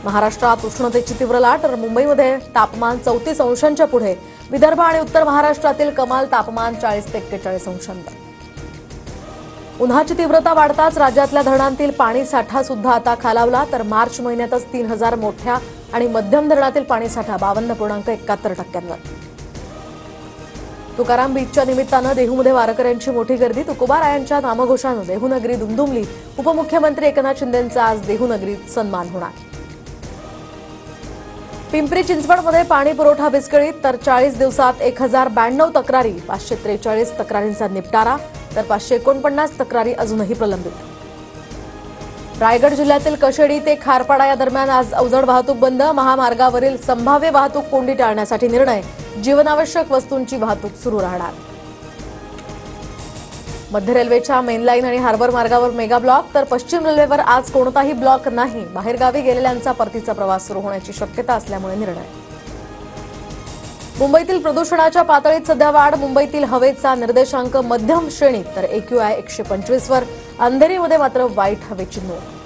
महाराष्ट्रात उष्णतेची तीव्र लाट, तर मुंबईमध्ये तापमान 34 अंशांच्या पुढे. विदर्भ आणि उत्तर महाराष्ट्रातील कमाल तापमान 40 ते 41 अंशांवर. उन्हाची तीव्रता वाढताच राज्यातल्या धरणांतील पाणी साठा सुद्धा आता खालावला, तर मार्च महिन्यातच 3000 मोठ्या आणि मध्यम धरणातील पाणीसाठा 52.71%. तुकाराम बीचच्या निमित्तानं देहूमध्ये वारकऱ्यांची मोठी गर्दी. तुकोबारायांच्या नामघोषानं देहूनगरी दुमदुमली. उपमुख्यमंत्री एकनाथ शिंदेंचा आज देहूनगरीत सन्मान होणार. पिंपरी चिंचवडमध्ये पाणी पुरवठा विस्कळीत, तर 40 दिवसात 1092 तक्रारी, 543 तक्रारींचा निपटारा, तर 549 तक्रारी अजूनही प्रलंबित. रायगड जिल्ह्यातील कशेडी ते खारपाडा या दरम्यान आज अवजड वाहतूक बंद. महामार्गावरील संभाव्य वाहतूक कोंडी टाळण्यासाठी निर्णय. जीवनावश्यक वस्तूंची वाहतूक सुरू राहणार. मध्य रेल्वेच्या मेन लाईन आणि हार्बर मार्गावर मेगा ब्लॉक, तर पश्चिम रेल्वेवर आज कोणताही ब्लॉक नाही. बाहेरगावी गेलेल्यांचा परतीचा प्रवास सुरू होण्याची शक्यता असल्यामुळे निर्णय. मुंबईतील प्रदूषणाच्या पातळीत सध्या वाढ. मुंबईतील हवेचा निर्देशांक मध्यम श्रेणीत, तर AQI 125 वर. अंधेरीमध्ये मात्र वाईट हवेची नोंद.